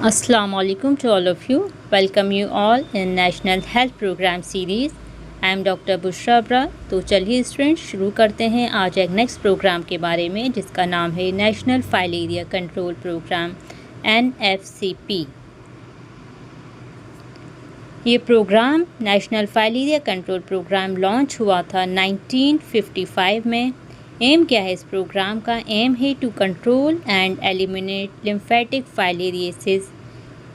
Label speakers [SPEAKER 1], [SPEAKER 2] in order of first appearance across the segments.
[SPEAKER 1] Assalamu alaikum to all of you. Welcome you all in National Health Program Series. I am Dr. Bushra Abrar. तो चलिए students शुरू करते हैं आज एक नेक्स्ट प्रोग्राम के बारे में जिसका नाम है national filaria control program NFCP। ये program national filaria control program launch हुआ था 1955 में। एम क्या है इस प्रोग्राम का? एम है to control and eliminate lymphatic filariasis.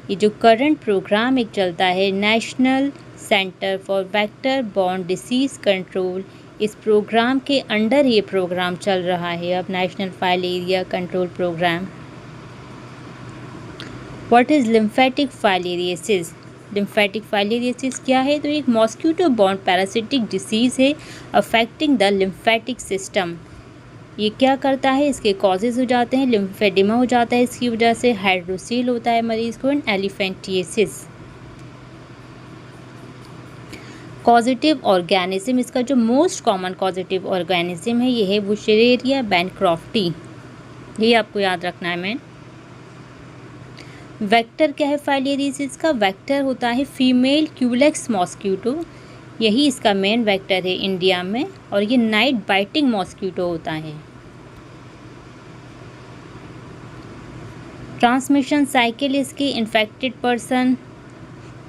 [SPEAKER 1] ये जो करंट प्रोग्राम एक चलता है national center for vector borne disease control, इस प्रोग्राम के अंडर ये प्रोग्राम चल रहा है अब national filaria control program. What is lymphatic filariasis? Lymphatic filariasis क्या है? तो एक मॉस्किटो बॉर्न पैरासिटिक डिसीज़ है अफेक्टिंग द लिम्फेटिक सिस्टम। ये क्या करता है? इसके कॉजेज़ हो जाते हैं लिम्फेडिमा हो जाता है, इसकी वजह से हाइड्रोसील होता है मरीज़ को, एंड एलिफेंटिएसिस। कॉजेटिव ऑर्गेनिज्म, इसका जो मोस्ट कॉमन कॉजेटिव ऑर्गेनिज्म है ये है बुशेरेरिया बैनक्रॉफ्टी, ये आपको याद रखना है। मैन वेक्टर क्या है फाइलेरियासिस का? वेक्टर होता है फीमेल क्यूलेक्स मॉस्किटो, यही इसका मेन वेक्टर है इंडिया में, और ये नाइट बाइटिंग मॉस्किटो होता है। ट्रांसमिशन साइकिल इसकी इन्फेक्टेड पर्सन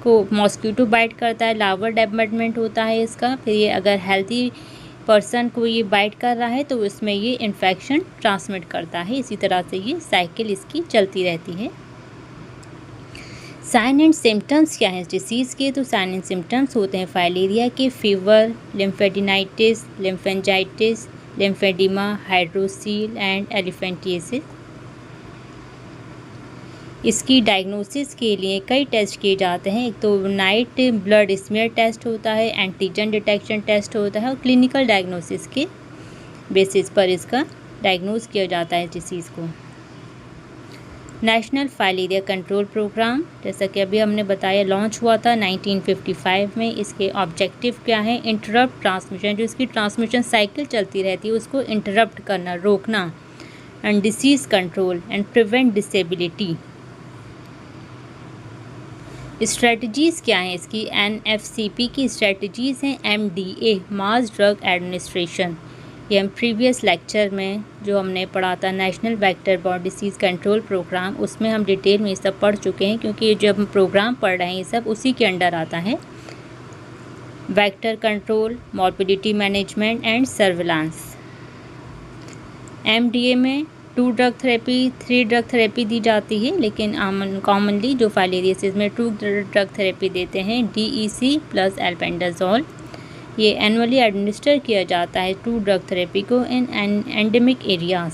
[SPEAKER 1] को मॉस्किटो बाइट करता है, लार्वा डेवलपमेंट होता है इसका, फिर ये अगर हेल्थी पर्सन को ये बाइट कर रहा है तो उसमें ये इन्फेक्शन ट्रांसमिट करता है। इसी तरह से ये साइकिल इसकी चलती रहती है। साइन एंड सिम्टम्स क्या हैं इस डिसीज़ के? तो साइन एंड सिम्टम्स होते हैं फाइलेरिया के fever, lymphadenitis, lymphangitis, lymphoedema, hydrocele and elephantiasis. इसकी डायग्नोसिस के लिए कई टेस्ट किए जाते हैं। एक तो नाइट ब्लड स्मीयर टेस्ट होता है, एंटीजन डिटेक्शन टेस्ट होता है, और क्लिनिकल डायग्नोसिस के बेसिस पर इसका डायग्नोज किया जाता है डिसीज़ को। नेशनल फाइलेरिया कंट्रोल प्रोग्राम जैसा कि अभी हमने बताया लॉन्च हुआ था 1955 में। इसके ऑब्जेक्टिव क्या है? इंटरप्ट ट्रांसमिशन, जो इसकी ट्रांसमिशन साइकिल चलती रहती है उसको इंटरप्ट करना, रोकना, and disease control and prevent disability. Strategies क्या हैं इसकी? NFCP की स्ट्रेटजीज़ हैं MDA, मास ड्रग एडमिनिस्ट्रेशन। ये हम प्रीवियस लेक्चर में जो हमने पढ़ा था national vector borne disease control program, उसमें हम डिटेल में ये सब पढ़ चुके हैं, क्योंकि ये जो हम प्रोग्राम पढ़ रहे हैं ये सब उसी के अंडर आता है। Vector control, morbidity management and surveillance. MDA में 2 ड्रग थेरेपी, 3 ड्रग थेरेपी दी जाती है, लेकिन कॉमनली जो फाइलेरियासिस में 2 ड्रग थेरेपी देते हैं, DEC प्लस एल्बेंडाजोल। ये एनुअली एडमिनिस्टर किया जाता है 2 ड्रग थेरेपी को in endemic areas.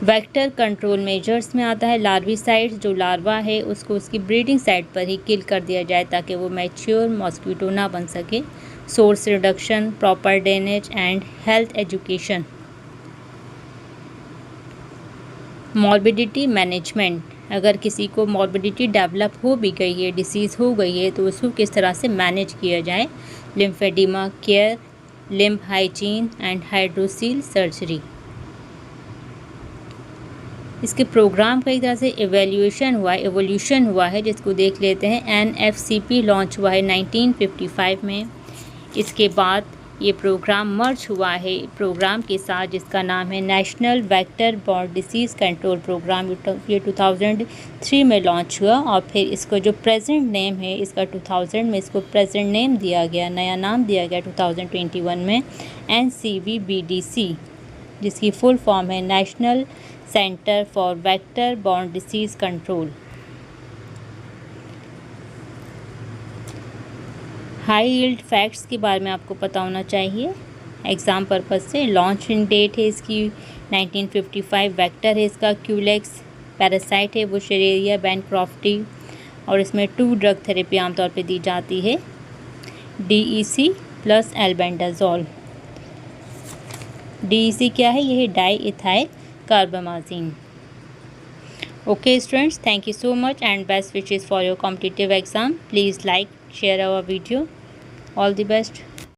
[SPEAKER 1] Vector control measures में आता है लार्विसाइड्स, जो लार्वा है उसको उसकी ब्रीडिंग साइट पर ही किल कर दिया जाए ताकि वो मैच्योर मॉस्किटो ना बन सके। Source reduction, proper drainage and health education. Morbidity management, अगर किसी को मॉर्बिडिटी डेवलप हो भी गई है, डिसीज़ हो गई है, तो उसको किस तरह से मैनेज किया जाए। Lymphoedema care, lymph hygiene and hydrocele surgery. इसके प्रोग्राम का एक तरह से एवोल्यूशन हुआ है जिसको देख लेते हैं। NFCP लॉन्च हुआ है 1955 में। इसके बाद ये प्रोग्राम मर्ज हुआ है प्रोग्राम के साथ जिसका नाम है national vector borne disease control program. ये 2003 में लॉन्च हुआ, और फिर इसको जो प्रेजेंट नेम है इसका 2000 में इसको प्रेजेंट नेम दिया गया, नया नाम दिया गया 2021 में NCVBDC, जिसकी फुल फॉर्म है national center for vector borne disease control. High yield facts के बारे में आपको पता होना चाहिए एग्ज़ाम पर्पज़ से। लॉन्चिंग डेट है इसकी 1955, वेक्टर है इसका क्यूलेक्स, पैरासाइट है बुशेरेरिया बैनक्रॉफ्टी, और इसमें 2 ड्रग थेरेपी आमतौर पे दी जाती है, DEC प्लस एल्बेंडाजोल। DEC क्या है? यह है diethylcarbamazine. Okay students, thank you so much and best wishes for your competitive exam. Please like, share our video. All the best.